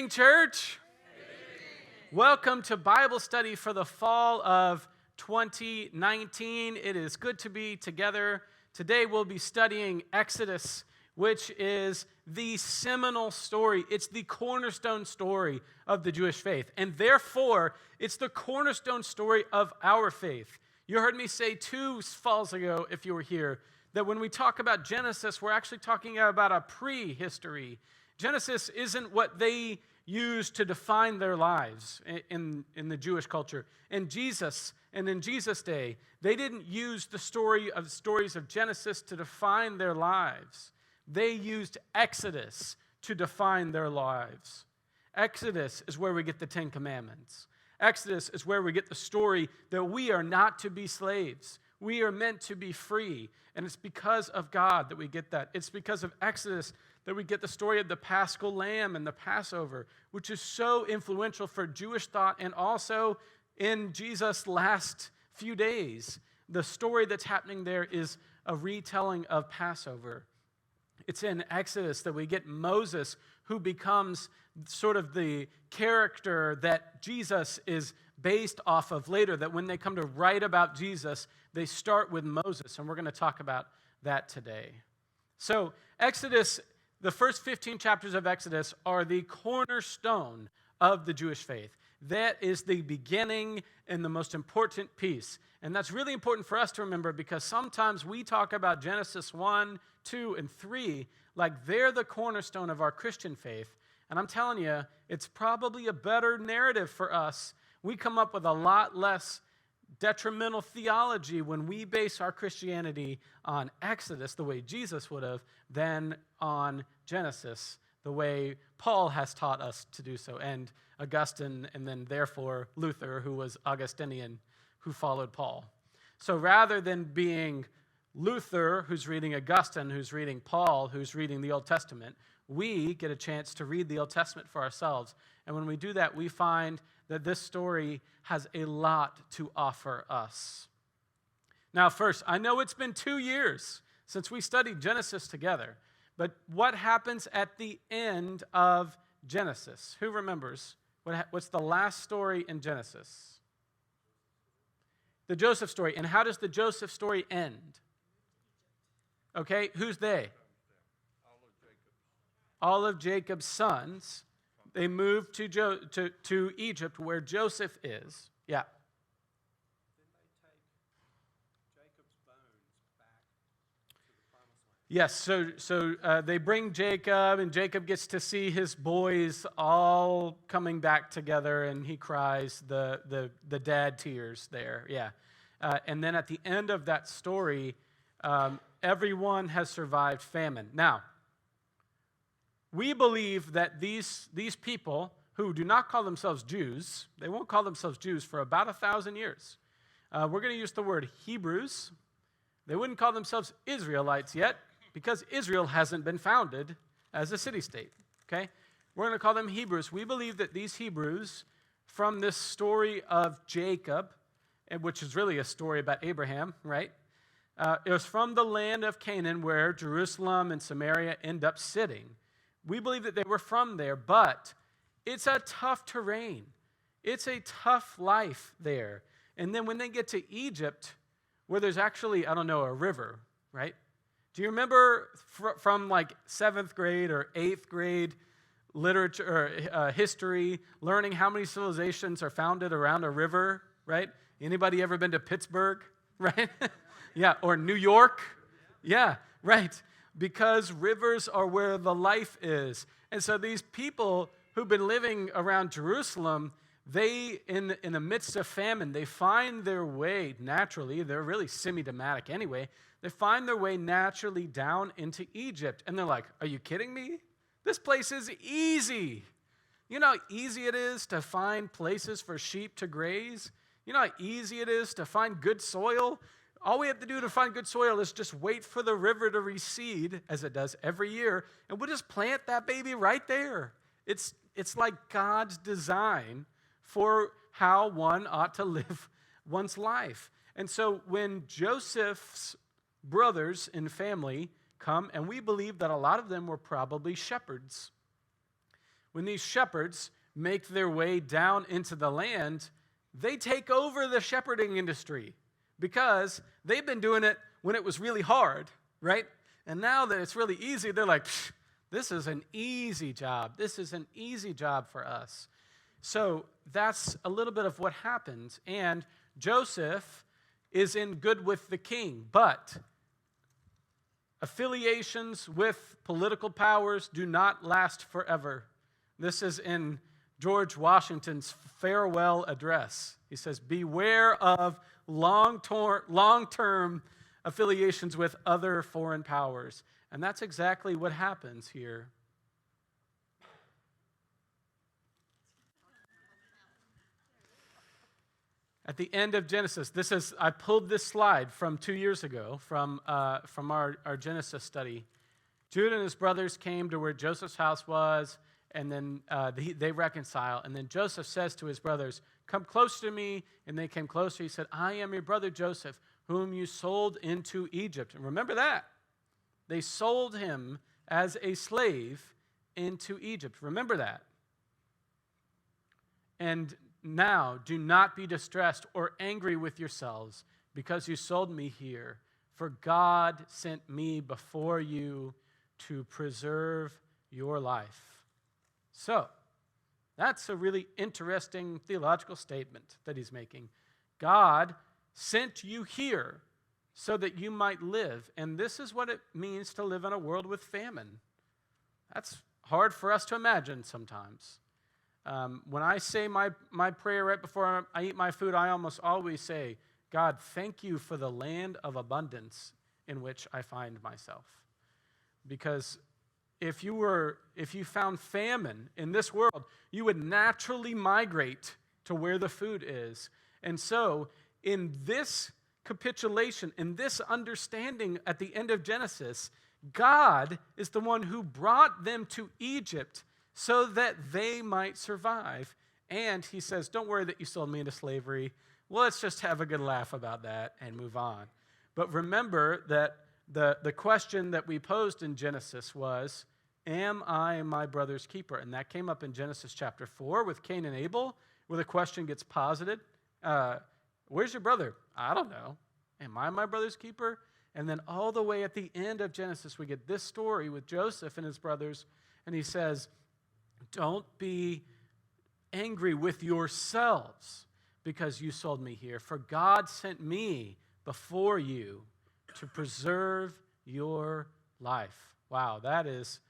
evening, church. Welcome to Bible study for the fall of 2019. It is good to be together. Today we'll be studying Exodus, which is the seminal story. It's the cornerstone story of the Jewish faith, and therefore it's the cornerstone story of our faith. You heard me say 2 falls ago, if you were here, that when we talk about Genesis, we're actually talking about a prehistory. Genesis isn't what they used to define their lives in the Jewish culture. In Jesus day, they didn't use the stories of Genesis to define their lives. They used Exodus to define their lives. Exodus is where we get the 10 Commandments. Exodus is where we get the story that we are not to be slaves. We are meant to be free. And it's because of God that we get that. It's because of Exodus that we get the story of the Paschal Lamb and the Passover, which is so influential for Jewish thought and also in Jesus' last few days. The story that's happening there is a retelling of Passover. It's in Exodus that we get Moses, who becomes sort of the character that Jesus is based off of later, that when they come to write about Jesus, they start with Moses, and we're going to talk about that today. So Exodus, the first 15 chapters of Exodus are the cornerstone of the Jewish faith. That is the beginning and the most important piece. And that's really important for us to remember because sometimes we talk about Genesis 1, 2, and 3 like they're the cornerstone of our Christian faith. And I'm telling you, it's probably a better narrative for us. We come up with a lot less detrimental theology when we base our Christianity on Exodus, the way Jesus would have, than on Genesis, the way Paul has taught us to do so, and Augustine, and then therefore Luther, who was Augustinian, who followed Paul. So rather than being Luther, who's reading Augustine, who's reading Paul, who's reading the Old Testament, we get a chance to read the Old Testament for ourselves. And when we do that, we find that this story has a lot to offer us. Now, first, I know it's been 2 years since we studied Genesis together, but what happens at the end of Genesis? Who remembers? What's the last story in Genesis? The Joseph story. And how does the Joseph story end? Okay, who's they? All of Jacob's sons. They moved to Egypt, where Joseph is. Yeah. Then they take Jacob's bones back to the promised land. Yes, so they bring Jacob, and Jacob gets to see his boys all coming back together, and he cries the dad tears there. Yeah, and then at the end of that story, everyone has survived famine. Now, we believe that these people who do not call themselves Jews, they won't call themselves Jews for about 1,000 years. We're going to use the word Hebrews. They wouldn't call themselves Israelites yet because Israel hasn't been founded as a city-state, okay? We're going to call them Hebrews. We believe that these Hebrews, from this story of Jacob, which is really a story about Abraham, right? It was from the land of Canaan where Jerusalem and Samaria end up sitting. We believe that they were from there, but it's a tough terrain. It's a tough life there. And then when they get to Egypt, where there's actually, a river, right? Do you remember from like 7th grade or 8th grade literature or history, learning how many civilizations are founded around a river, right? Anybody ever been to Pittsburgh, right? Yeah, or New York? Yeah, right. Because rivers are where the life is. And so these people who've been living around Jerusalem, they, in the midst of famine, they find their way naturally. They're really semi-nomadic anyway. They find their way naturally down into Egypt. And they're like, are you kidding me? This place is easy. You know how easy it is to find places for sheep to graze? You know how easy it is to find good soil? All we have to do to find good soil is just wait for the river to recede, as it does every year, and we'll just plant that baby right there. It's like God's design for how one ought to live one's life. And so when Joseph's brothers and family come, and we believe that a lot of them were probably shepherds. when these shepherds make their way down into the land, they take over the shepherding industry because they've been doing it when it was really hard, right? And now that it's really easy, they're like, this is an easy job. This is an easy job for us. So that's a little bit of what happened. And Joseph is in good with the king, but affiliations with political powers do not last forever. This is in George Washington's farewell address. He says, beware of long-term affiliations with other foreign powers. And that's exactly what happens here. At the end of Genesis, I pulled this slide from 2 years ago from our Genesis study. Judah and his brothers came to where Joseph's house was, and then they reconcile. And then Joseph says to his brothers, come close to me. And they came closer. He said, I am your brother Joseph, whom you sold into Egypt. And remember that. They sold him as a slave into Egypt. Remember that. And now do not be distressed or angry with yourselves because you sold me here. For God sent me before you to preserve your life. So, that's a really interesting theological statement that he's making. God sent you here so that you might live. And this is what it means to live in a world with famine. That's hard for us to imagine sometimes. When I say my prayer right before I eat my food, I almost always say, God, thank you for the land of abundance in which I find myself. Because if you found famine in this world, you would naturally migrate to where the food is. And so, in this capitulation, in this understanding at the end of Genesis, God is the one who brought them to Egypt so that they might survive. And he says, don't worry that you sold me into slavery. Well, let's just have a good laugh about that and move on. But remember that the question that we posed in Genesis was, am I my brother's keeper? And that came up in Genesis chapter 4 with Cain and Abel, where the question gets posited. Where's your brother? I don't know. Am I my brother's keeper? And then all the way at the end of Genesis, we get this story with Joseph and his brothers, and he says, don't be angry with yourselves because you sold me here, for God sent me before you to preserve your life. Wow, that is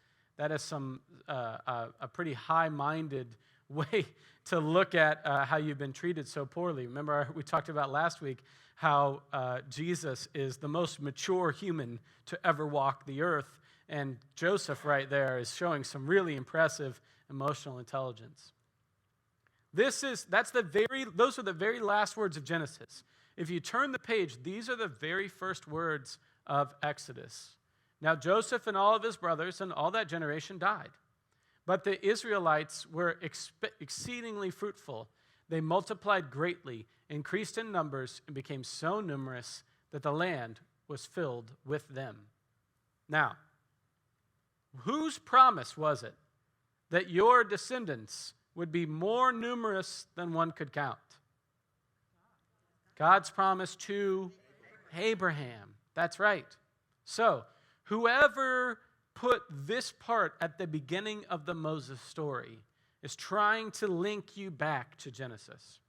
some a pretty high-minded way to look at how you've been treated so poorly. Remember, we talked about last week how Jesus is the most mature human to ever walk the earth, and Joseph right there is showing some really impressive emotional intelligence. Those are the very last words of Genesis. If you turn the page, these are the very first words of Exodus. Now, Joseph and all of his brothers and all that generation died. But the Israelites were exceedingly fruitful. They multiplied greatly, increased in numbers, and became so numerous that the land was filled with them. Now, whose promise was it that your descendants would be more numerous than one could count? God's promise to Abraham. That's right. So, whoever put this part at the beginning of the Moses story is trying to link you back to Genesis.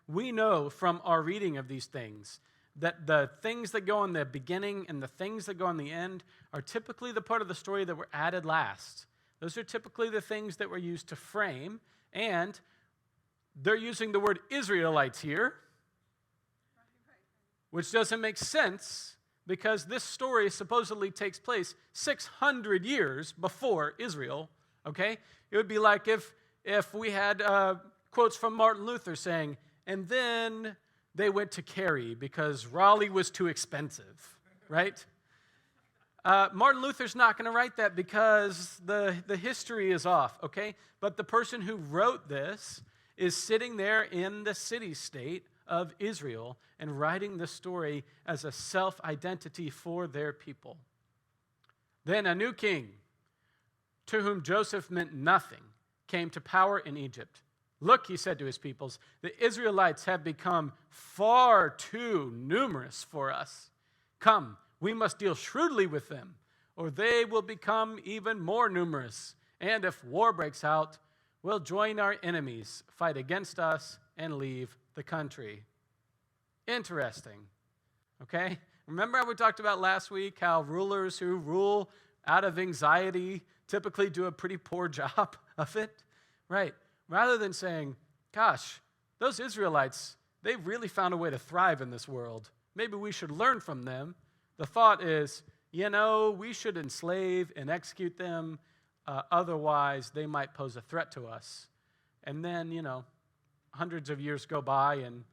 We know from our reading of these things that the things that go in the beginning and the things that go in the end are typically the part of the story that were added last. Those are typically the things that were used to frame, and they're using the word Israelites here, which doesn't make sense because this story supposedly takes place 600 years before Israel, okay? It would be like if we had quotes from Martin Luther saying, and then they went to Cary because Raleigh was too expensive, right? Martin Luther's not going to write that because the history is off, okay? But the person who wrote this is sitting there in the city-state of Israel and writing the story as a self-identity for their people. Then a new king to whom Joseph meant nothing, came to power in Egypt. Look, he said to his peoples, the Israelites have become far too numerous for us. Come, we must deal shrewdly with them, or they will become even more numerous. And if war breaks out, we'll join our enemies, fight against us, and leave the country. Interesting. Okay? Remember how we talked about last week how rulers who rule out of anxiety typically do a pretty poor job of it? Right. Rather than saying, gosh, those Israelites, they've really found a way to thrive in this world. Maybe we should learn from them. The thought is, we should enslave and execute them. Otherwise, they might pose a threat to us. And then, hundreds of years go by, and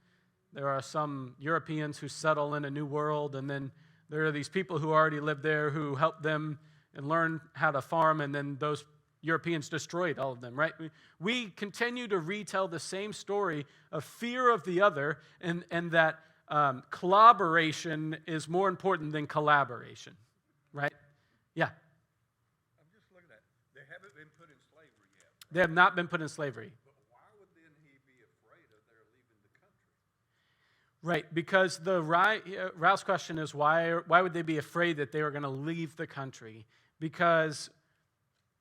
there are some Europeans who settle in a new world, and then there are these people who already live there who help them and learn how to farm, and then those Europeans destroyed all of them, right? We continue to retell the same story of fear of the other, and that collaboration is more important than collaboration, right? Yeah. I'm just looking at it. They haven't been put in slavery yet. They have not been put in slavery. But why would then he be afraid of their leaving the country? Right, because Ralph's question is why would they be afraid that they were going to leave the country? Because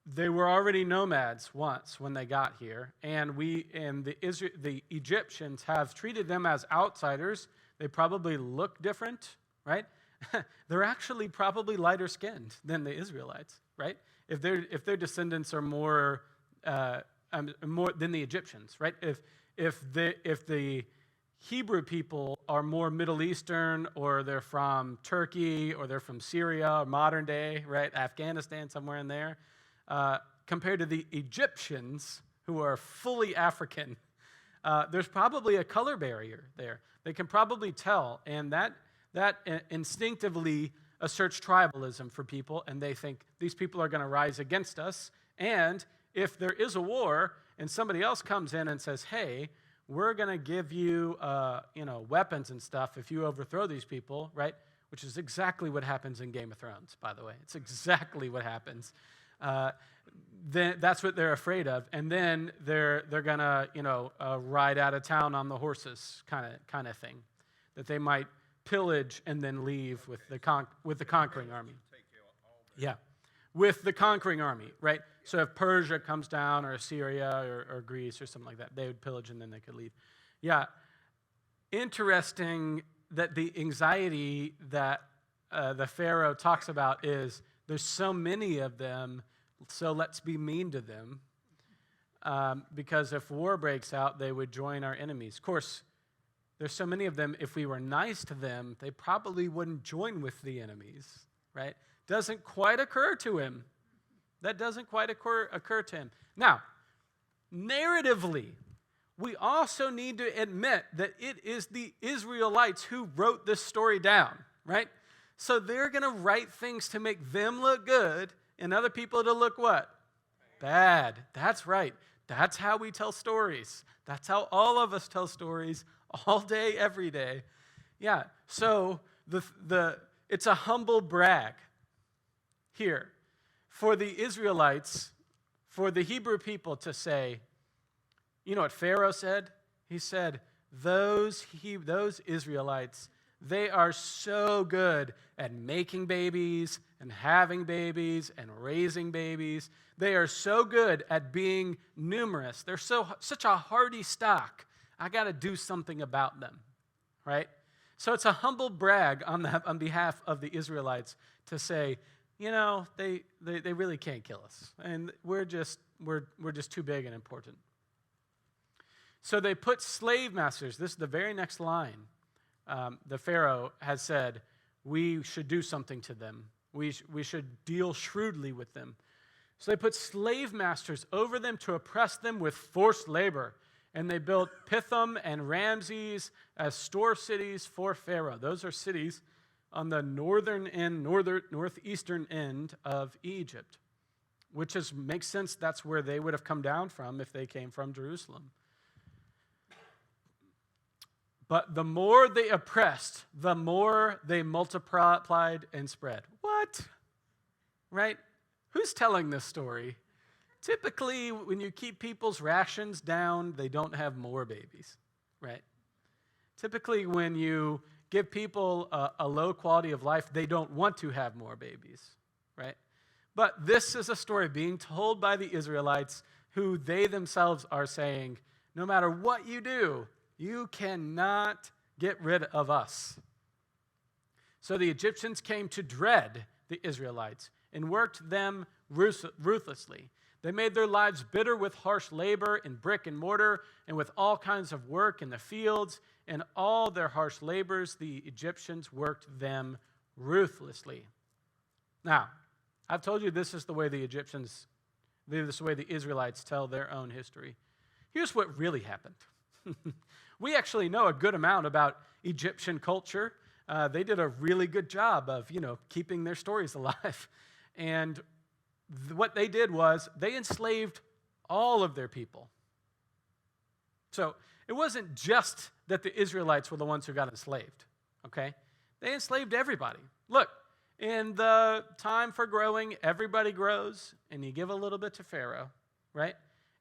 they were already nomads once when they got here, and the Egyptians have treated them as outsiders. They probably look different, right? They're actually probably lighter skinned than the Israelites, right? If their descendants are more than the Egyptians, right? If the Hebrew people are more Middle Eastern, or they're from Turkey, or they're from Syria, or modern day, right? Afghanistan, somewhere in there. Compared to the Egyptians, who are fully African, there's probably a color barrier there. They can probably tell, and that instinctively asserts tribalism for people, and they think these people are going to rise against us, and if there is a war, and somebody else comes in and says, hey, we're going to give you, weapons and stuff if you overthrow these people, right? Which is exactly what happens in Game of Thrones, by the way. It's exactly what happens. Then that's what they're afraid of, and then they're gonna ride out of town on the horses, kind of thing, that they might pillage and then leave with the conquering army. Yeah, with the conquering army, right? So if Persia comes down, or Syria, or Greece, or something like that, they would pillage and then they could leave. Yeah, interesting that the anxiety that the Pharaoh talks about is there's so many of them. So let's be mean to them, because if war breaks out, they would join our enemies. Of course, there's so many of them, if we were nice to them, they probably wouldn't join with the enemies, right? Doesn't quite occur to him. That doesn't quite occur to him. Now, narratively, we also need to admit that it is the Israelites who wrote this story down, right? So they're going to write things to make them look good, and other people to look what? Bad. That's right. That's how we tell stories. That's how all of us tell stories all day, every day. Yeah, so it's a humble brag here for the Israelites, for the Hebrew people to say, you know what Pharaoh said? He said, those Israelites, they are so good at making babies and having babies and raising babies. They are so good at being numerous. They're such a hardy stock. I got to do something about them, right? So it's a humble brag on behalf of the Israelites to say, they really can't kill us, and we're just too big and important. So they put slave masters. This is the very next line. The Pharaoh has said, we should do something to them. We should deal shrewdly with them. So they put slave masters over them to oppress them with forced labor. And they built Pithom and Ramses as store cities for Pharaoh. Those are cities on the northeastern end of Egypt, which makes sense. That's where they would have come down from if they came from Jerusalem. But the more they oppressed, the more they multiplied and spread. What? Right? Who's telling this story? Typically, when you keep people's rations down, they don't have more babies, right? Typically, when you give people a low quality of life, they don't want to have more babies, right? But this is a story being told by the Israelites who they themselves are saying, no matter what you do, you cannot get rid of us. So the Egyptians came to dread the Israelites and worked them ruthlessly. They made their lives bitter with harsh labor in brick and mortar and with all kinds of work in the fields. And all their harsh labors, the Egyptians worked them ruthlessly. Now, I've told you this is the way the Israelites tell their own history. Here's what really happened. We actually know a good amount about Egyptian culture. They did a really good job of, keeping their stories alive. And what they did was they enslaved all of their people. So it wasn't just that the Israelites were the ones who got enslaved, okay? They enslaved everybody. Look, in the time for growing, everybody grows, and you give a little bit to Pharaoh, right?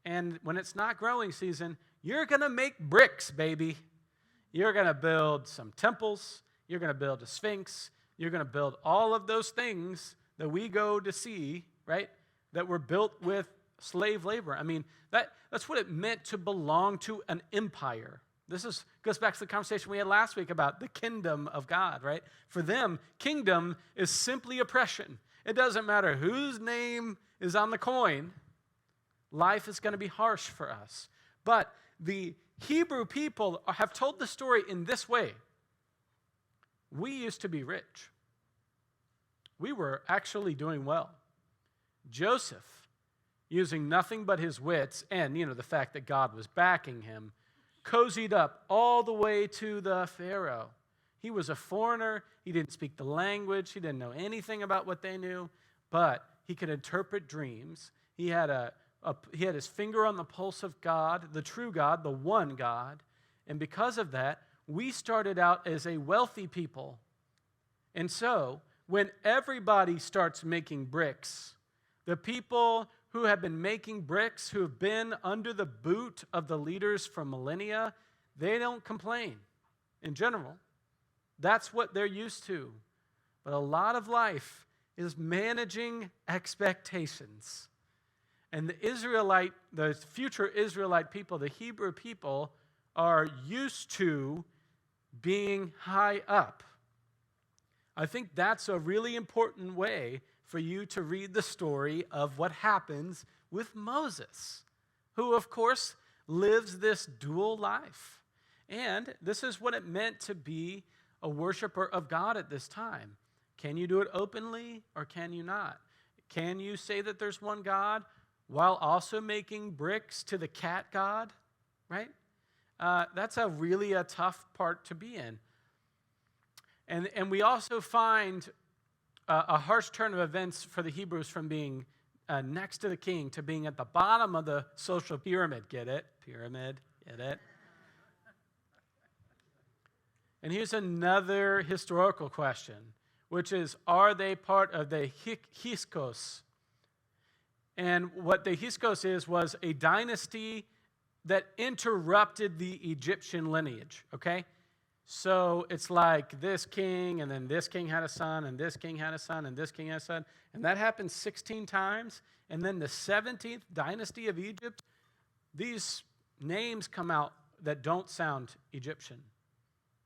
And when it's not growing season, you're going to make bricks, baby. You're going to build some temples. You're going to build a sphinx. You're going to build all of those things that we go to see, right, that were built with slave labor. I mean, that's what it meant to belong to an empire. This goes back to the conversation we had last week about the kingdom of God, right? For them, kingdom is simply oppression. It doesn't matter whose name is on the coin. Life is going to be harsh for us. But the Hebrew people have told the story in this way. We used to be rich. We were actually doing well. Joseph, using nothing but his wits and, the fact that God was backing him, cozied up all the way to the Pharaoh. He was a foreigner. He didn't speak the language. He didn't know anything about what they knew, but he could interpret dreams. He had his finger on the pulse of God, the true God, the one God, and because of that, we started out as a wealthy people. And so, when everybody starts making bricks, the people who have been making bricks, who have been under the boot of the leaders for millennia, they don't complain in general. That's what they're used to. But a lot of life is managing expectations. And the future Israelite people, the Hebrew people, are used to being high up. I think that's a really important way for you to read the story of what happens with Moses, who, of course, lives this dual life. And this is what it meant to be a worshiper of God at this time. Can you do it openly or can you not? Can you say that there's one God while also making bricks to the cat god, right? That's really a tough part to be in. And we also find a harsh turn of events for the Hebrews from being next to the king to being at the bottom of the social pyramid. Get it? Pyramid. Get it? And here's another historical question, which is, are they part of the Hyksos? And what the Hyksos was a dynasty that interrupted the Egyptian lineage, okay? So it's like this king, and then this king had a son, and this king had a son, and this king had a son. And that happened 16 times. And then the 17th dynasty of Egypt, these names come out that don't sound Egyptian.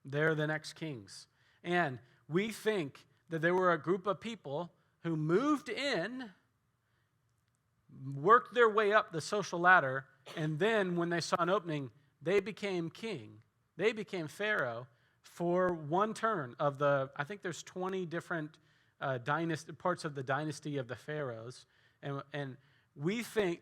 They're the next kings. And we think that there were a group of people who moved in, worked their way up the social ladder, and then when they saw an opening, they became king. They became Pharaoh for one turn of I think there's 20 different parts of the dynasty of the pharaohs. And we think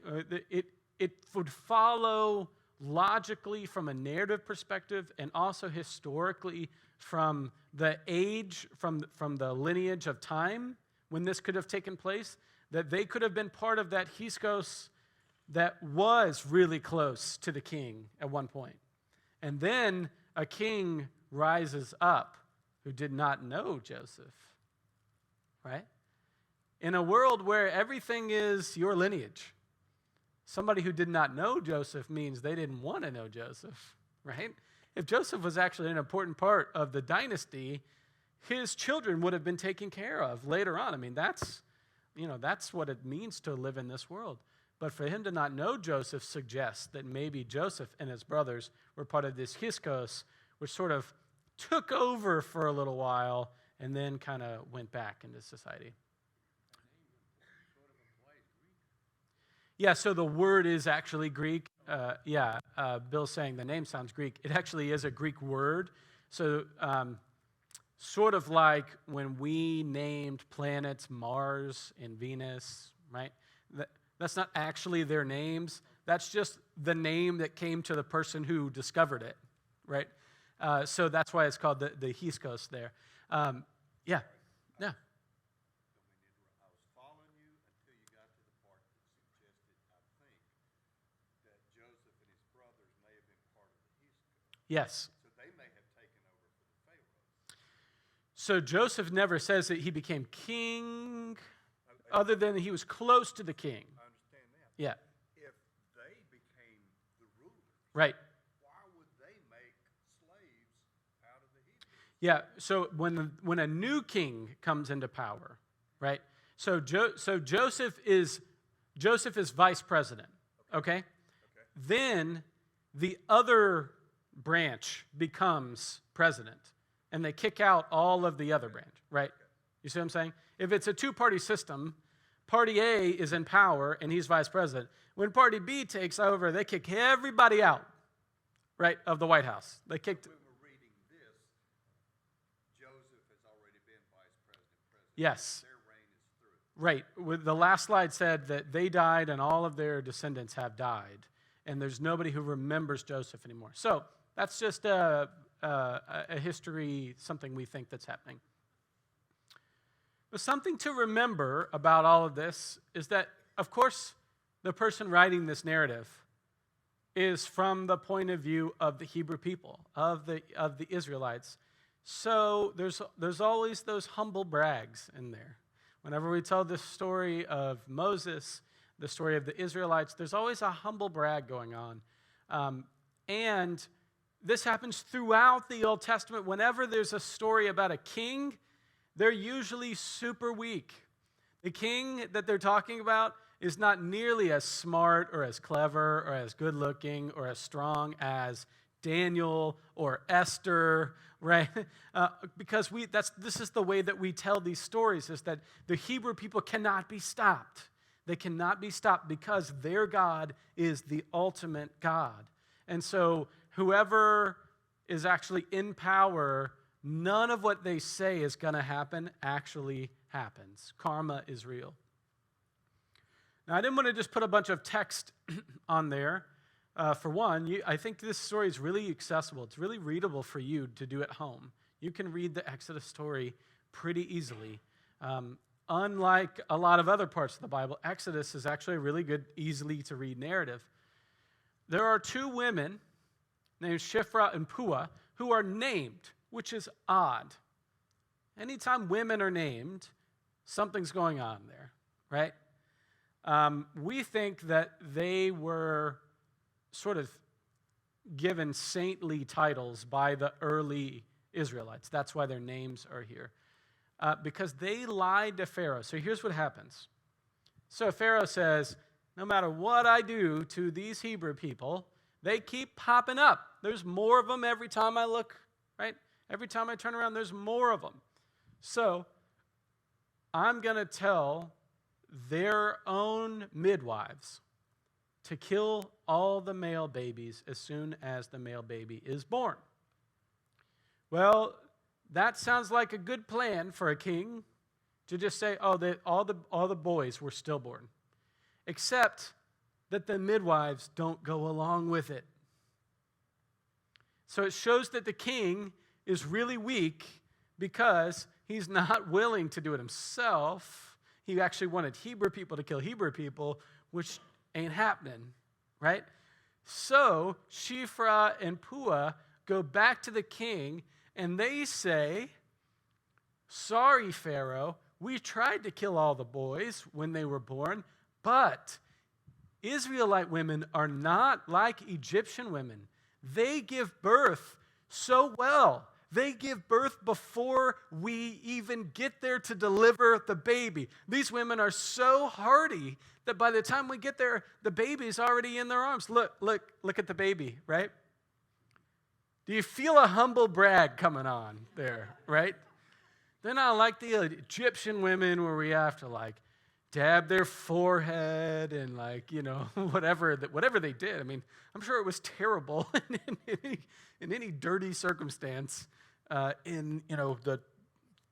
it would follow logically from a narrative perspective and also historically from the age, from the lineage of time when this could have taken place, that they could have been part of that Hyksos that was really close to the king at one point. And then a king rises up who did not know Joseph, right? in a world where everything is your lineage. Somebody who did not know Joseph means they didn't want to know Joseph, right? If Joseph was actually an important part of the dynasty, his children would have been taken care of later on. I mean, that's what it means to live in this world. But for him to not know Joseph suggests that maybe Joseph and his brothers were part of this hiskos, which sort of took over for a little while and then kind of went back into society. Yeah, so the word is actually Greek. Bill's saying the name sounds Greek. It actually is a Greek word. So sort of like when we named planets Mars and Venus, right? That's not actually their names. That's just the name that came to the person who discovered it, right? So that's why it's called the hiskos there. Yeah. I was following you until you got to the part that suggested, I think, that Joseph and his brothers may have been part of the hiskos. Yes. So they may have taken over for the Pharaoh. So Joseph never says that he became king, other than he was close to the king. I understand that. Yeah. If they became the rulers, Right. why would they make slaves out of the Hebrews? Yeah, so when a new king comes into power, right? So Joseph is vice president, okay? Then the other branch becomes president, and they kick out all of the other branch, right? You see what I'm saying? If it's a two-party system, Party A is in power, and he's vice president. When Party B takes over, they kick everybody out, right, of the White House. They kicked... When we're reading this, Joseph has already been vice president. Yes. Their reign is through. Right. The last slide said that they died and all of their descendants have died. And there's nobody who remembers Joseph anymore. So that's just a history, something we think that's happening. But something to remember about all of this is that, of course, the person writing this narrative is from the point of view of the Hebrew people, of the Israelites. So there's always those humble brags in there. Whenever we tell the story of Moses, the story of the Israelites, there's always a humble brag going on. And this happens throughout the Old Testament. Whenever there's a story about a king, they're usually super weak. The king that they're talking about is not nearly as smart or as clever or as good-looking or as strong as Daniel or Esther, right? Because this is the way that we tell these stories, is that the Hebrew people cannot be stopped. They cannot be stopped because their God is the ultimate God. And so whoever is actually in power, none of what they say is going to happen actually happens. Karma is real. Now, I didn't want to just put a bunch of text on there. For one, I think this story is really accessible. It's really readable for you to do at home. You can read the Exodus story pretty easily. Unlike a lot of other parts of the Bible, Exodus is actually a really good, easily to read narrative. There are two women named Shiphrah and Pugh who are named, which is odd. Anytime women are named, something's going on there, right? We think that they were sort of given saintly titles by the early Israelites. That's why their names are here. Because they lied to Pharaoh. So here's what happens. So Pharaoh says, no matter what I do to these Hebrew people, they keep popping up. There's more of them every time I look, right? Every time I turn around, there's more of them. So I'm going to tell their own midwives to kill all the male babies as soon as the male baby is born. Well, that sounds like a good plan for a king to just say, all the boys were stillborn. Except that the midwives don't go along with it. So it shows that the king is really weak because he's not willing to do it himself. He actually wanted Hebrew people to kill Hebrew people, which ain't happening, right? So Shiphrah and Pugh go back to the king and they say, sorry, Pharaoh, we tried to kill all the boys when they were born, but Israelite women are not like Egyptian women. They give birth so well. They give birth before we even get there to deliver the baby. These women are so hardy that by the time we get there, the baby's already in their arms. Look at the baby, right? Do you feel a humble brag coming on there, right? They're not like the Egyptian women where we have to like dab their forehead and like, whatever they did. I mean, I'm sure it was terrible in any dirty circumstance in the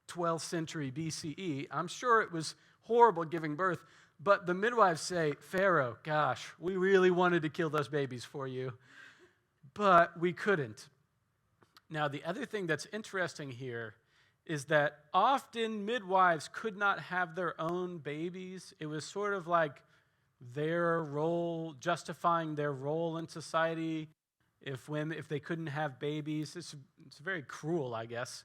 12th century BCE. I'm sure it was horrible giving birth. But the midwives say, Pharaoh, gosh, we really wanted to kill those babies for you, but we couldn't. Now, the other thing that's interesting here is that often midwives could not have their own babies. It was sort of like their role, justifying their role in society if they couldn't have babies. It's very cruel, I guess.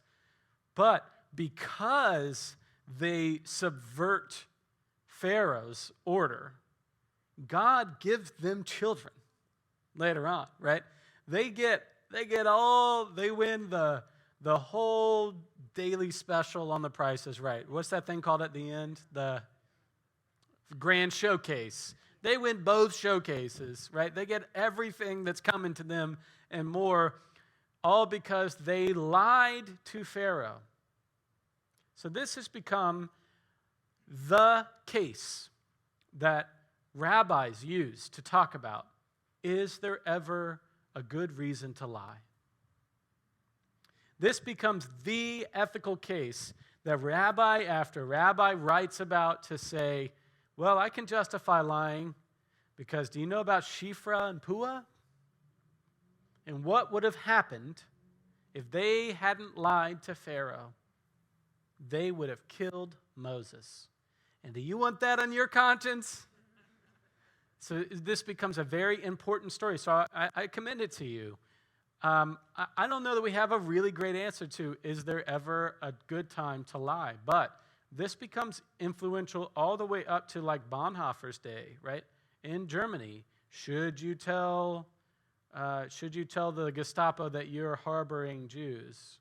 But because they subvert Pharaoh's order, God gives them children later on, right? They win the whole daily special on The Price is Right. What's that thing called at the end? The grand showcase. They win both showcases, right? They get everything that's coming to them and more, all because they lied to Pharaoh. So this has become the case that rabbis use to talk about, is there ever a good reason to lie? This becomes the ethical case that rabbi after rabbi writes about to say, well, I can justify lying because do you know about Shiphrah and Pugh? And what would have happened if they hadn't lied to Pharaoh? They would have killed Moses. And do you want that on your conscience? So this becomes a very important story. So I commend it to you. I don't know that we have a really great answer to, is there ever a good time to lie? But this becomes influential all the way up to like Bonhoeffer's day, right? In Germany, should you tell the Gestapo that you're harboring Jews?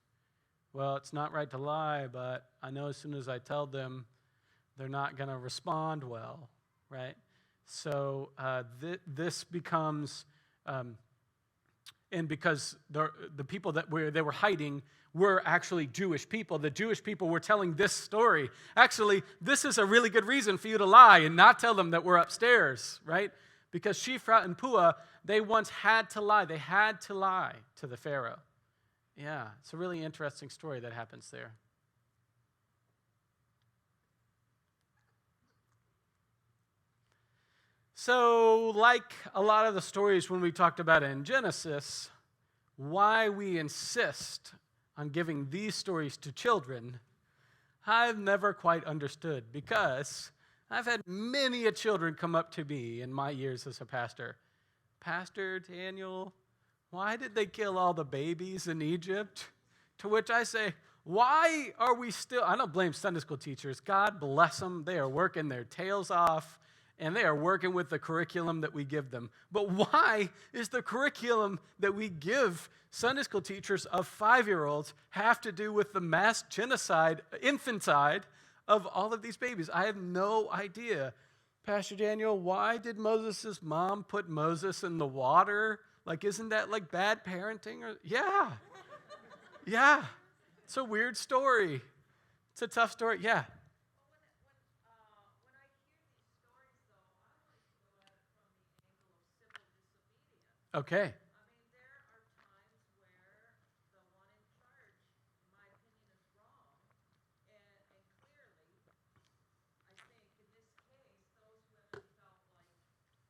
Well, it's not right to lie, but I know as soon as I tell them, they're not going to respond well, right? So this becomes, and because the people that they were hiding were actually Jewish people. The Jewish people were telling this story. Actually, this is a really good reason for you to lie and not tell them that we're upstairs, right? Because Shiphrah and Pugh, they once had to lie. They had to lie to the Pharaoh. Yeah, it's a really interesting story that happens there. So, like a lot of the stories when we talked about it in Genesis, why we insist on giving these stories to children, I've never quite understood, because I've had many children come up to me in my years as a pastor. Pastor Daniel, why did they kill all the babies in Egypt? To which I say, why are we still, I don't blame Sunday school teachers. God bless them. They are working their tails off, and they are working with the curriculum that we give them. But why is the curriculum that we give Sunday school teachers of 5-year-olds have to do with the mass genocide, infanticide of all of these babies? I have no idea. Pastor Daniel, why did Moses' mom put Moses in the water? Like, isn't that like bad parenting? Yeah. Yeah. It's a weird story. It's a tough story. Yeah. Okay. I mean, there are times where the one in charge, in my opinion, is wrong. And clearly, I think in this case, those women felt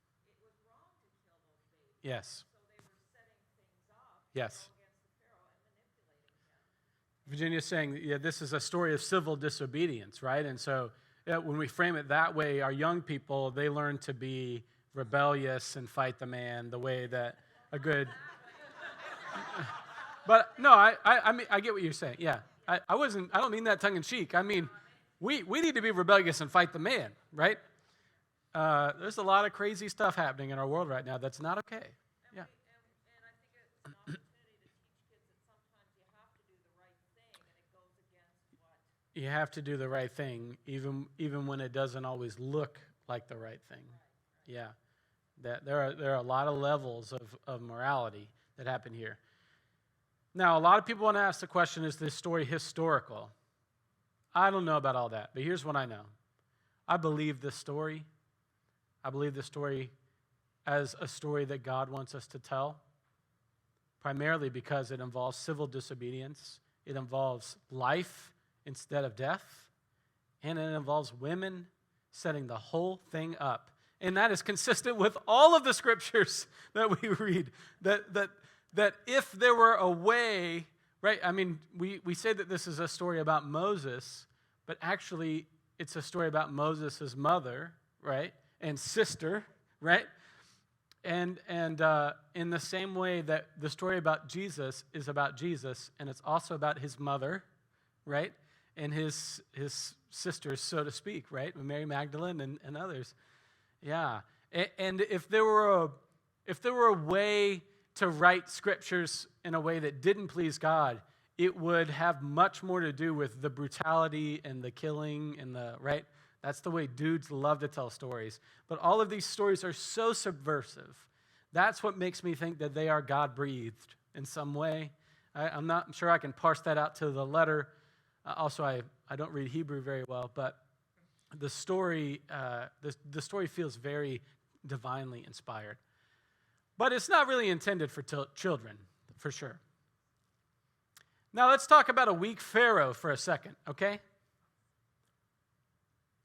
like it was wrong to kill those babies. Yes. So they were setting things up Yes. against the Pharaoh and manipulating him. Virginia's saying, yeah, this is a story of civil disobedience, right? And so when we frame it that way, our young people, they learn to be rebellious and fight the man the way that a good... But no, I mean, I get what you're saying. Yeah, I don't mean that tongue in cheek. I mean, we need to be rebellious and fight the man, right? There's a lot of crazy stuff happening in our world right now that's not okay. Yeah. And I think it's an opportunity to teach kids that sometimes you have to do the right thing, and it goes against what. You have to do the right thing, even when it doesn't always look like the right thing. Yeah. That there are a lot of levels of morality that happen here. Now, a lot of people want to ask the question, is this story historical? I don't know about all that, but here's what I know. I believe this story. I believe this story as a story that God wants us to tell, primarily because it involves civil disobedience, it involves life instead of death, and it involves women setting the whole thing up. And that is consistent with all of the scriptures that we read, that if there were a way, right? I mean, we say that this is a story about Moses, but actually it's a story about Moses' mother, right? And sister, right? And in the same way that the story about Jesus is about Jesus, and it's also about his mother, right? And his sisters, so to speak, right? Mary Magdalene and others. Yeah. And if there were a way to write scriptures in a way that didn't please God, it would have much more to do with the brutality and the killing and the, right? That's the way dudes love to tell stories. But all of these stories are so subversive. That's what makes me think that they are God-breathed in some way. I'm not sure I can parse that out to the letter. Also, I don't read Hebrew very well, but the story feels very divinely inspired. But it's not really intended for children, for sure. Now let's talk about a weak Pharaoh for a second, okay?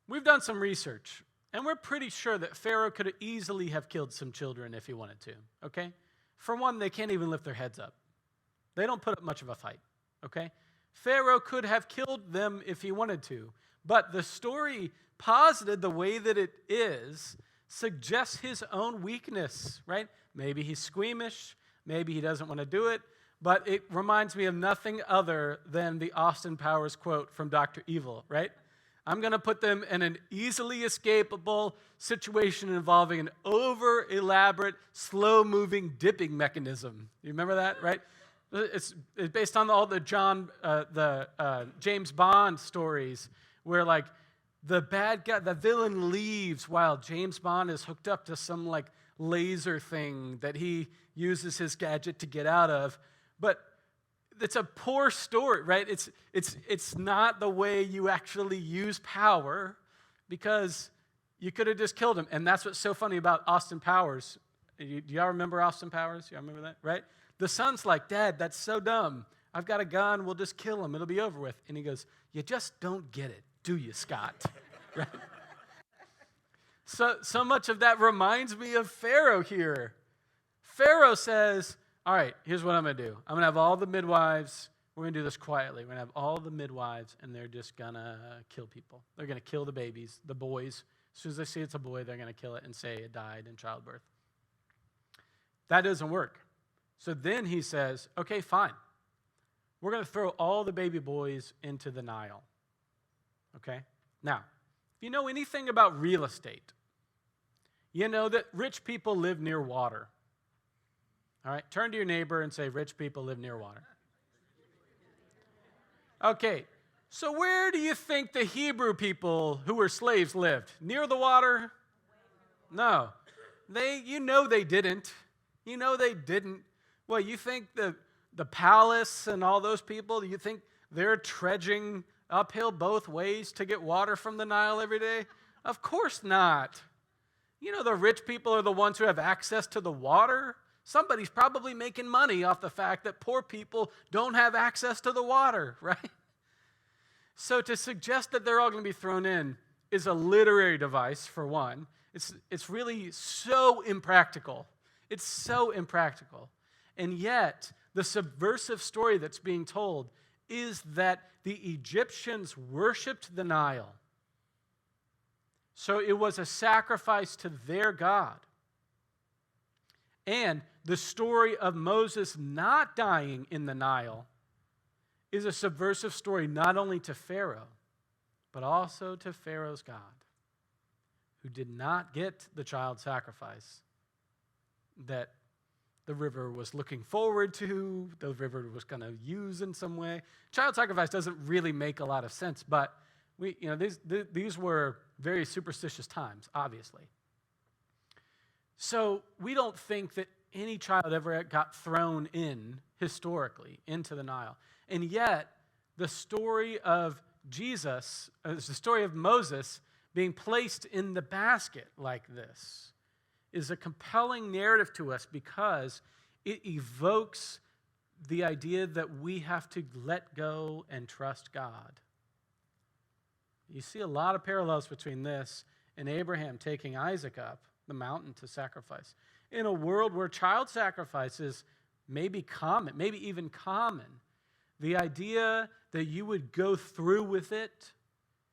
We've done some research, and we're pretty sure that Pharaoh could easily have killed some children if he wanted to, okay? For one, they can't even lift their heads up. They don't put up much of a fight, okay? Pharaoh could have killed them if he wanted to, but the story posited the way that it is suggests his own weakness, right? Maybe he's squeamish, maybe he doesn't want to do it, but it reminds me of nothing other than the Austin Powers quote from Dr. Evil, right? I'm going to put them in an easily escapable situation involving an over-elaborate, slow-moving dipping mechanism. You remember that, right? It's based on all the James Bond stories where, like, the bad guy, the villain leaves while James Bond is hooked up to some, like, laser thing that he uses his gadget to get out of. But it's a poor story, right? It's not the way you actually use power, because you could have just killed him. And that's what's so funny about Austin Powers. Do y'all remember Austin Powers? Y'all remember that, right? The son's like, Dad, that's so dumb. I've got a gun. We'll just kill him. It'll be over with. And he goes, you just don't get it, do you, Scott? Right? So much of that reminds me of Pharaoh here. Pharaoh says, all right, here's what I'm going to do. I'm going to have all the midwives. We're going to do this quietly. We're going to have all the midwives, and they're just going to kill people. They're going to kill the babies, the boys. As soon as they see it's a boy, they're going to kill it and say it died in childbirth. That doesn't work. So then he says, okay, fine. We're going to throw all the baby boys into the Nile. Okay? Now, if you know anything about real estate, you know that rich people live near water. All right? Turn to your neighbor and say, rich people live near water. Okay, so where do you think the Hebrew people who were slaves lived? Near the water? No. You know they didn't. You know they didn't. Well, you think the palace and all those people, you think they're trudging uphill both ways to get water from the Nile every day? Of course not. You know the rich people are the ones who have access to the water. Somebody's probably making money off the fact that poor people don't have access to the water, right? So to suggest that they're all going to be thrown in is a literary device, for one. It's really so impractical. It's so impractical. And yet, the subversive story that's being told is that the Egyptians worshipped the Nile. So it was a sacrifice to their God. And the story of Moses not dying in the Nile is a subversive story not only to Pharaoh, but also to Pharaoh's God, who did not get the child sacrifice that the river was looking forward to, the river was going to use in some way. Child sacrifice doesn't really make a lot of sense, but these were very superstitious times, obviously. So we don't think that any child ever got thrown in, historically, into the Nile. And yet, the story of Jesus, the story of Moses being placed in the basket like this is a compelling narrative to us because it evokes the idea that we have to let go and trust God. You see a lot of parallels between this and Abraham taking Isaac up the mountain to sacrifice. In a world where child sacrifices may be common, maybe even common, the idea that you would go through with it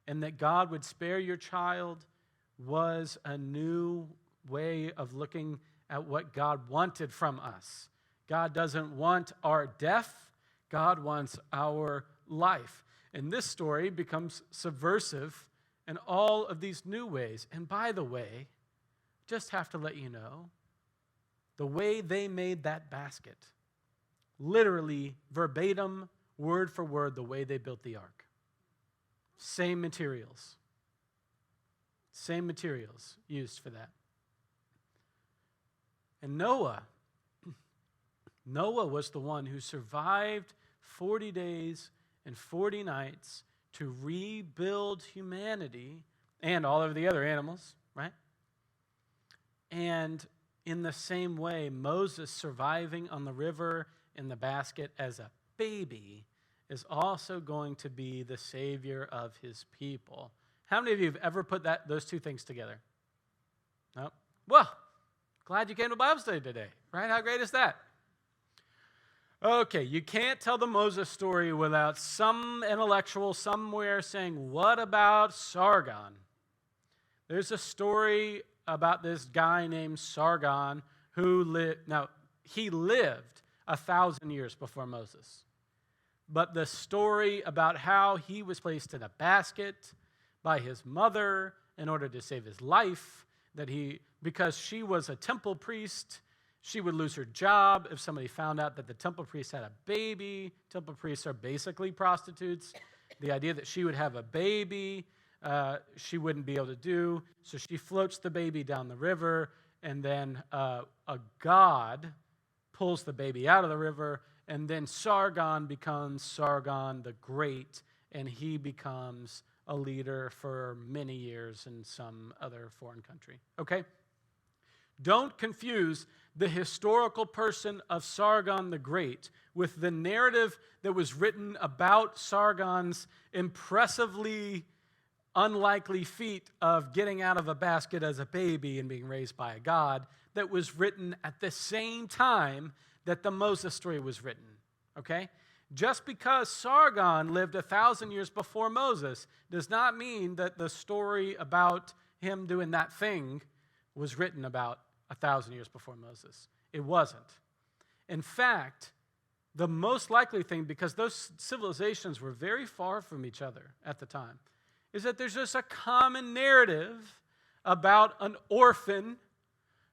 and that God would spare your child was a new way of looking at what God wanted from us. God doesn't want our death. God wants our life. And this story becomes subversive in all of these new ways. And by the way, just have to let you know, the way they made that basket, literally verbatim, word for word, the way they built the ark. Same materials. Same materials used for that. And Noah was the one who survived 40 days and 40 nights to rebuild humanity and all of the other animals, right? And in the same way, Moses surviving on the river in the basket as a baby is also going to be the savior of his people. How many of you have ever put those two things together? No? Well, glad you came to Bible study today, right? How great is that? Okay, you can't tell the Moses story without some intellectual somewhere saying, what about Sargon? There's a story about this guy named Sargon who lived, now, he lived 1,000 years before Moses. But the story about how he was placed in a basket by his mother in order to save his life, because she was a temple priest, she would lose her job if somebody found out that the temple priest had a baby. Temple priests are basically prostitutes. The idea that she would have a baby, she wouldn't be able to do. So she floats the baby down the river, and then a god pulls the baby out of the river, and then Sargon becomes Sargon the Great, and he becomes a leader for many years in some other foreign country. Okay? Don't confuse the historical person of Sargon the Great with the narrative that was written about Sargon's impressively unlikely feat of getting out of a basket as a baby and being raised by a god that was written at the same time that the Moses story was written, okay? Just because Sargon lived 1,000 years before Moses does not mean that the story about him doing that thing was written about 1,000 years before Moses. It wasn't. In fact, the most likely thing, because those civilizations were very far from each other at the time, is that there's just a common narrative about an orphan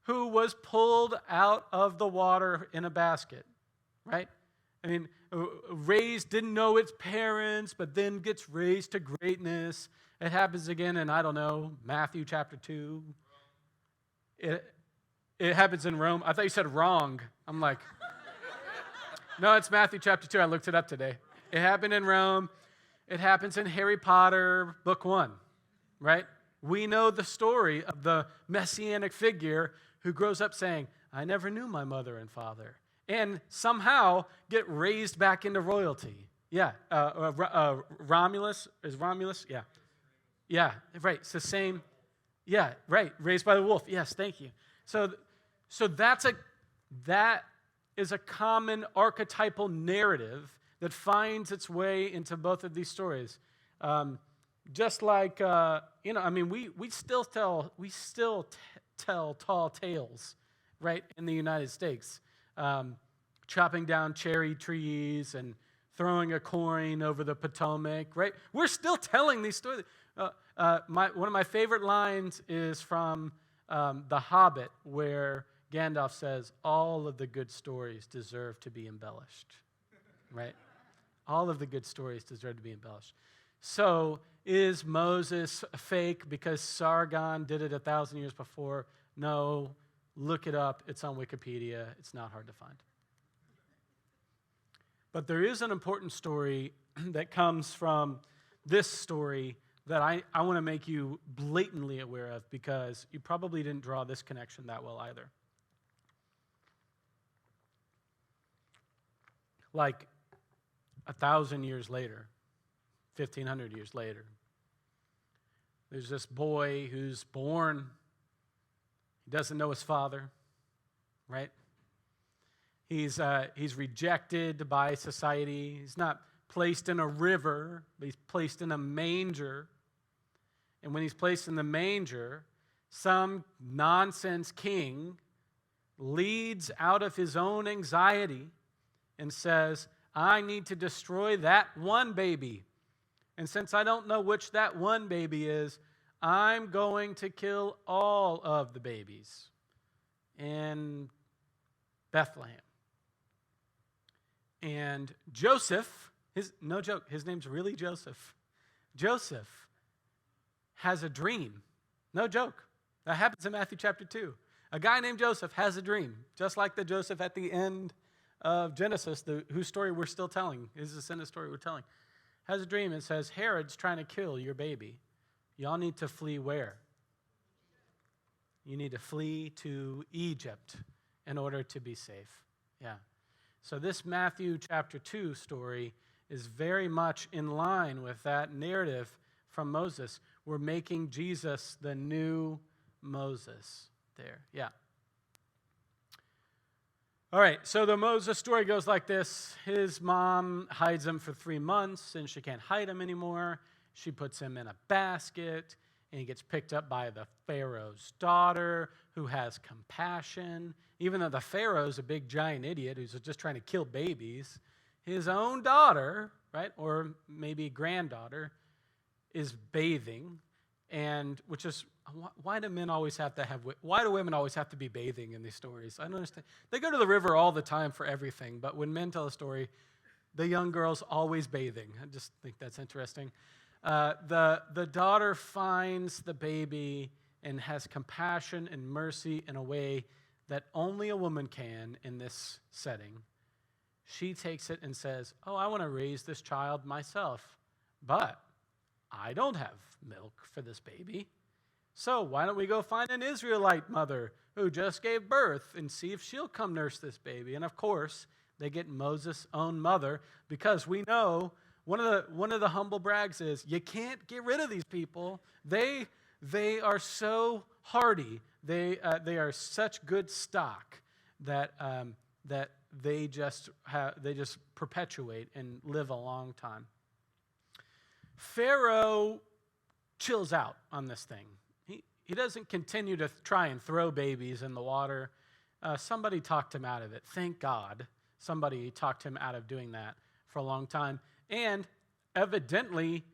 who was pulled out of the water in a basket, right? I mean, raised, didn't know its parents, but then gets raised to greatness. It happens again in, I don't know, Matthew chapter 2. It happens in Rome. I thought you said wrong. I'm like, no, it's Matthew chapter 2. I looked it up today. It happened in Rome. It happens in Harry Potter, book 1, right? We know the story of the messianic figure who grows up saying, I never knew my mother and father, and somehow get raised back into royalty. Yeah, Romulus, is Romulus? Yeah. Yeah, right, it's the same. Yeah, right, raised by the wolf. Yes, thank you. So that is a common archetypal narrative that finds its way into both of these stories. Just like, we still tell tall tales, right, in the United States. Chopping down cherry trees and throwing a coin over the Potomac, right? We're still telling these stories. One of my favorite lines is from The Hobbit, where Gandalf says, all of the good stories deserve to be embellished, right? All of the good stories deserve to be embellished. So is Moses fake because Sargon did it 1,000 years before? No, look it up. It's on Wikipedia. It's not hard to find. But there is an important story that comes from this story that I want to make you blatantly aware of, because you probably didn't draw this connection that well either. Like 1,000 years later, 1,500 years later, there's this boy who's born. He doesn't know his father, right? He's rejected by society. He's not placed in a river, but he's placed in a manger. And when he's placed in the manger, some nonsense king leads out of his own anxiety and says, I need to destroy that one baby. And since I don't know which that one baby is, I'm going to kill all of the babies in Bethlehem. And Joseph, no joke, his name's really Joseph. Joseph has a dream. No joke. That happens in Matthew chapter 2. A guy named Joseph has a dream, just like the Joseph at the end of Genesis, whose story we're still telling. This is the story we're telling. Has a dream and says, Herod's trying to kill your baby. Y'all need to flee where? You need to flee to Egypt in order to be safe. Yeah. So this Matthew chapter 2 story is very much in line with that narrative from Moses. We're making Jesus the new Moses there. Yeah. All right, so the Moses story goes like this. His mom hides him for 3 months, and she can't hide him anymore. She puts him in a basket, and he gets picked up by the Pharaoh's daughter, who has compassion. Even though the Pharaoh's a big, giant idiot who's just trying to kill babies, his own daughter, right, or maybe granddaughter, is bathing, and which is, why do women always have to be bathing in these stories? I don't understand. They go to the river all the time for everything, but when men tell a story, the young girl's always bathing. I just think that's interesting. The daughter finds the baby and has compassion and mercy in a way that only a woman can in this setting. She takes it and says, I want to raise this child myself, but I don't have milk for this baby. So why don't we go find an Israelite mother who just gave birth and see if she'll come nurse this baby? And of course, they get Moses' own mother, because we know one of the humble brags is you can't get rid of these people. They are so hardy. They are such good stock that they just perpetuate and live a long time. Pharaoh chills out on this thing. He doesn't continue to try and throw babies in the water. Somebody talked him out of it. Thank God somebody talked him out of doing that for a long time. And evidently,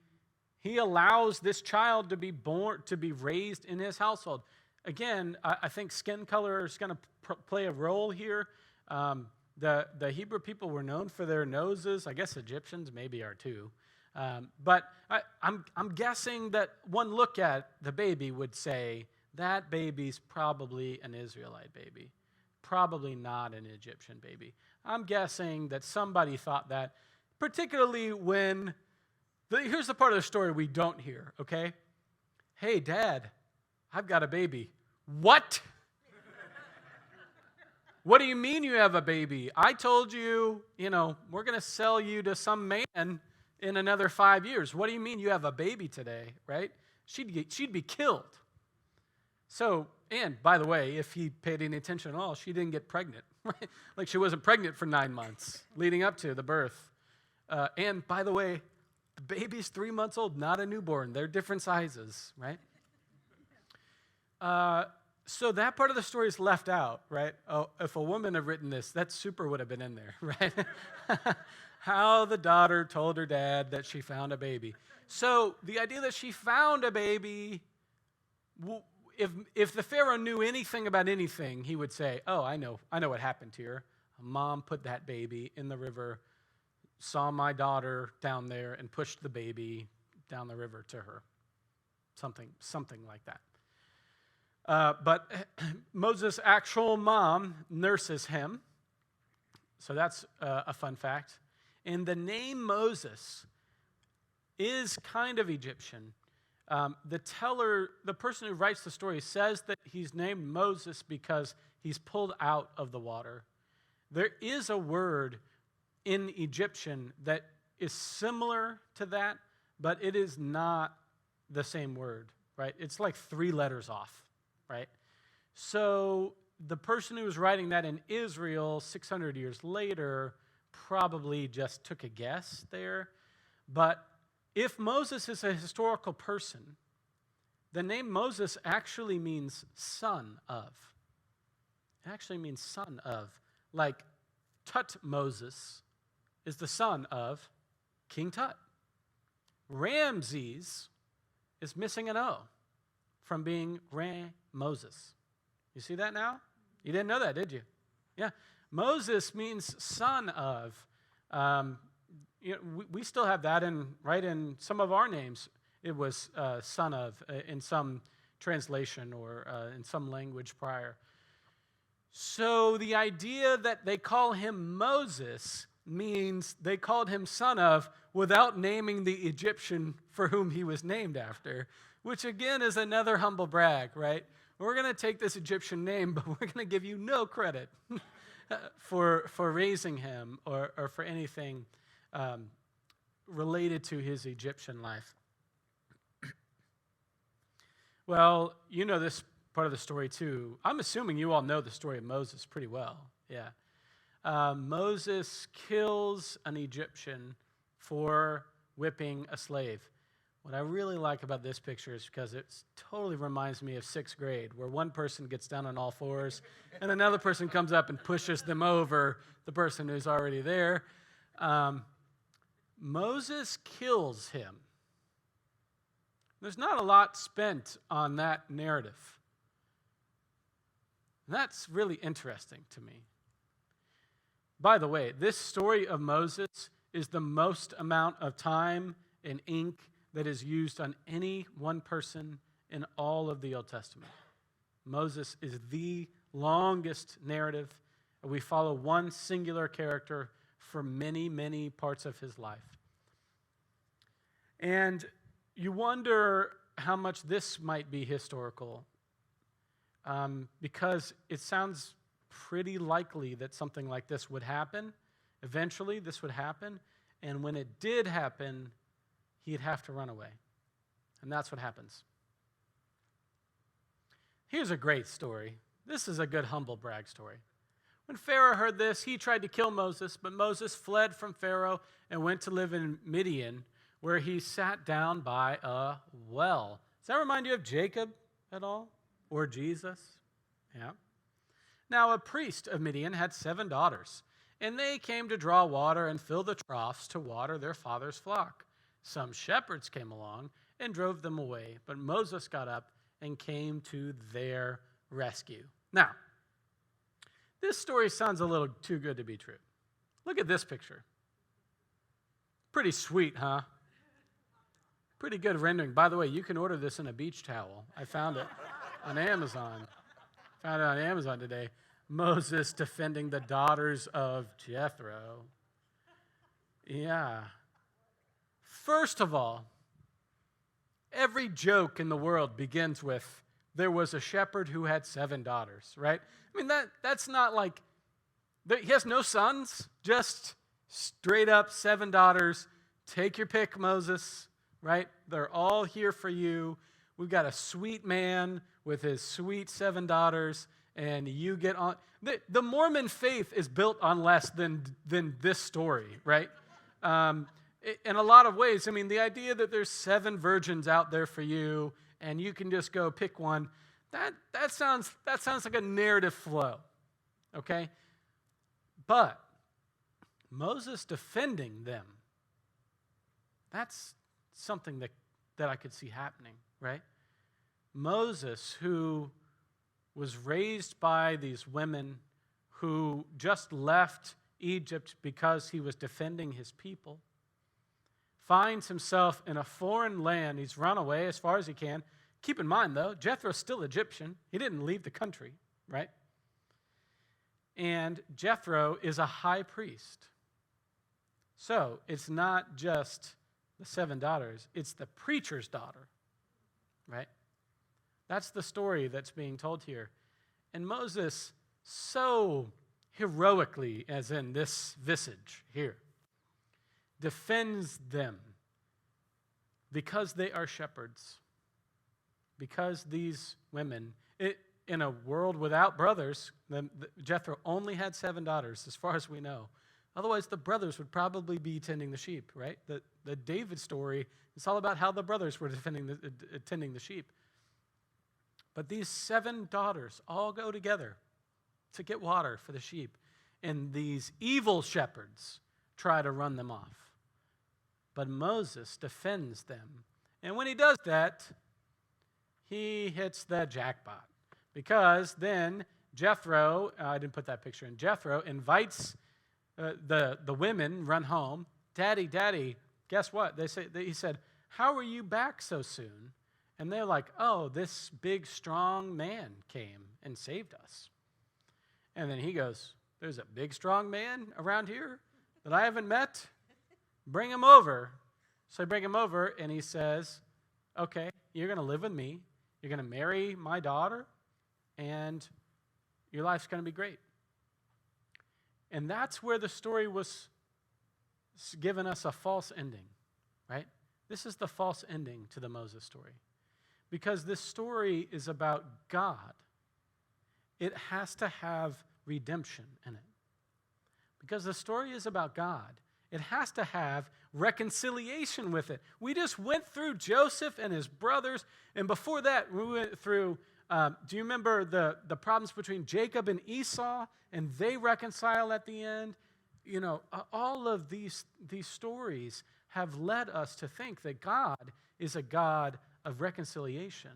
he allows this child to be born, to be raised in his household. Again, I think skin color is going to play a role here. The Hebrew people were known for their noses. I guess Egyptians maybe are too. But I'm guessing that one look at the baby would say, that baby's probably an Israelite baby, probably not an Egyptian baby. I'm guessing that somebody thought that, particularly when, here's the part of the story we don't hear, okay? Hey, Dad, I've got a baby. What? What do you mean you have a baby? I told you, we're going to sell you to some man in another 5 years. What do you mean you have a baby today, right? She'd be killed. So, and by the way, if he paid any attention at all, she didn't get pregnant, right? Like she wasn't pregnant for 9 months leading up to the birth. And by the way, the baby's 3 months old, not a newborn. They're different sizes, right? So that part of the story is left out, right? Oh, if a woman had written this, that super would have been in there, right? How the daughter told her dad that she found a baby. So the idea that she found a baby, if the Pharaoh knew anything about anything, he would say, oh, I know what happened here. Mom put that baby in the river, saw my daughter down there, and pushed the baby down the river to her. Something like that. But Moses' actual mom nurses him. So that's a fun fact. And the name Moses is kind of Egyptian. The person who writes the story, says that he's named Moses because he's pulled out of the water. There is a word in Egyptian that is similar to that, but it is not the same word, right? It's like 3 letters off, right? So the person who was writing that in Israel 600 years later probably just took a guess there. But if Moses is a historical person, the name Moses actually means son of. It actually means son of. Like Tutmosis is the son of King Tut. Ramses is missing an O from being Moses. You see that now? You didn't know that, did you? Yeah. Moses means son of. We still have that in some of our names. It was son of in some translation or in some language prior. So the idea that they call him Moses means they called him son of without naming the Egyptian for whom he was named after, which again is another humble brag, right? We're going to take this Egyptian name, but we're going to give you no credit for raising him or for anything related to his Egyptian life. Well, you know this part of the story too. I'm assuming you all know the story of Moses pretty well. Yeah. Moses kills an Egyptian for whipping a slave. What I really like about this picture is because it totally reminds me of 6th grade, where one person gets down on all fours and another person comes up and pushes them over the person who's already there. Moses kills him. There's not a lot spent on that narrative. And that's really interesting to me. By the way, this story of Moses is the most amount of time and ink that is used on any one person in all of the Old Testament. Moses is the longest narrative. We follow one singular character for many, many parts of his life. And you wonder how much this might be historical, because it sounds pretty likely that something like this would happen. Eventually, this would happen. And when it did happen, he'd have to run away. And that's what happens. Here's a great story. This is a good humble brag story. When Pharaoh heard this, he tried to kill Moses, but Moses fled from Pharaoh and went to live in Midian, where he sat down by a well. Does that remind you of Jacob at all? Or Jesus? Yeah. Now, a priest of Midian had 7 daughters, and they came to draw water and fill the troughs to water their father's flock. Some shepherds came along and drove them away, but Moses got up and came to their rescue. Now, this story sounds a little too good to be true. Look at this picture. Pretty sweet, huh? Pretty good rendering. By the way, you can order this in a beach towel. I found it on Amazon. Found it on Amazon today. Moses defending the daughters of Jethro. Yeah. First of all, every joke in the world begins with, there was a shepherd who had 7 daughters, right? I mean, that's not like, he has no sons, just straight up 7 daughters. Take your pick, Moses, right? They're all here for you. We've got a sweet man with his sweet 7 daughters, and you get on. The Mormon faith is built on less than this story, right? In a lot of ways, I mean, the idea that there's 7 virgins out there for you, and you can just go pick one, That sounds like a narrative flow, okay? But Moses defending them, that's something that I could see happening, right? Moses, who was raised by these women who just left Egypt because he was defending his people, finds himself in a foreign land. He's run away as far as he can. Keep in mind, though, Jethro's still Egyptian. He didn't leave the country, right? And Jethro is a high priest. So it's not just the 7 daughters, it's the preacher's daughter, right? That's the story that's being told here. And Moses, so heroically, as in this visage here, defends them because they are shepherds. Because these women, in a world without brothers, Jethro only had 7 daughters, as far as we know. Otherwise, the brothers would probably be tending the sheep, right? The David story is all about how the brothers were tending the sheep. But these 7 daughters all go together to get water for the sheep. And these evil shepherds try to run them off. But Moses defends them. And when he does that, he hits the jackpot. Because then Jethro, I didn't put that picture in, Jethro invites the women run home. Daddy, guess what? He said, how are you back so soon? And they're like, oh, this big, strong man came and saved us. And then he goes, there's a big, strong man around here that I haven't met? Bring him over. So I bring him over, and he says, okay, you're going to live with me. You're going to marry my daughter, and your life's going to be great. And that's where the story was given us a false ending, right? This is the false ending to the Moses story. Because this story is about God. It has to have redemption in it. Because the story is about God, it has to have reconciliation with it. We just went through Joseph and his brothers, and before that, we went through, do you remember the problems between Jacob and Esau, and they reconcile at the end? You know, all of these stories have led us to think that God is a God of reconciliation,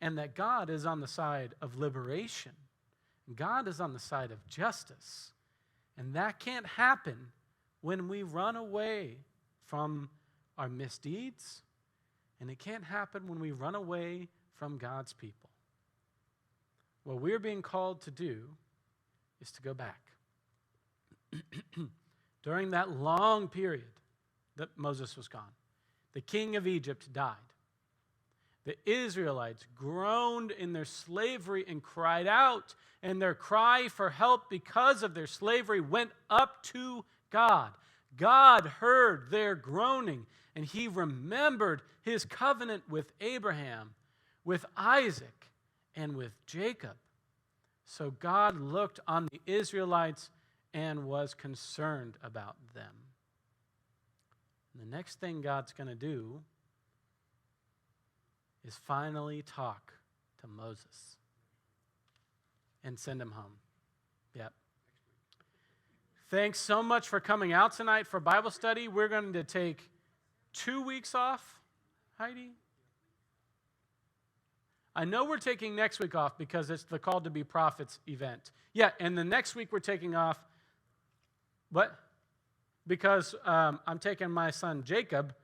and that God is on the side of liberation. God is on the side of justice. And that can't happen when we run away from our misdeeds, and it can't happen when we run away from God's people. What we're being called to do is to go back. During that long period that Moses was gone, the king of Egypt died. The Israelites groaned in their slavery and cried out, and their cry for help because of their slavery went up to God. God heard their groaning, and he remembered his covenant with Abraham, with Isaac, and with Jacob. So God looked on the Israelites and was concerned about them. And the next thing God's going to do is finally talk to Moses and send him home. Yep. Thanks so much for coming out tonight for Bible study. We're going to take 2 weeks off, Heidi. I know we're taking next week off because it's the Called to Be Prophets event. Yeah, and the next week we're taking off, what? Because I'm taking my son Jacob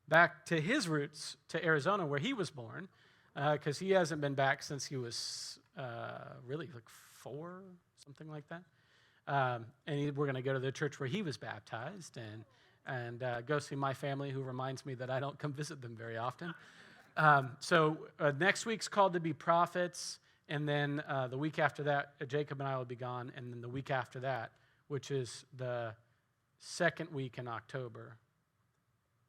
back to his roots, to Arizona, where he was born, because he hasn't been back since he was really like 4, something like that. And we're going to go to the church where he was baptized and go see my family, who reminds me that I don't come visit them very often. So next week's Called to Be Prophets, and then the week after that, Jacob and I will be gone, and then the week after that, which is the second week in October,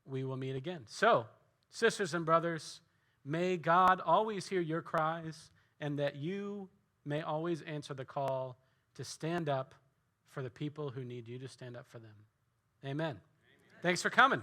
we will meet again. So, sisters and brothers, may God always hear your cries, and that you may always answer the call to stand up for the people who need you to stand up for them. Amen. Thanks for coming.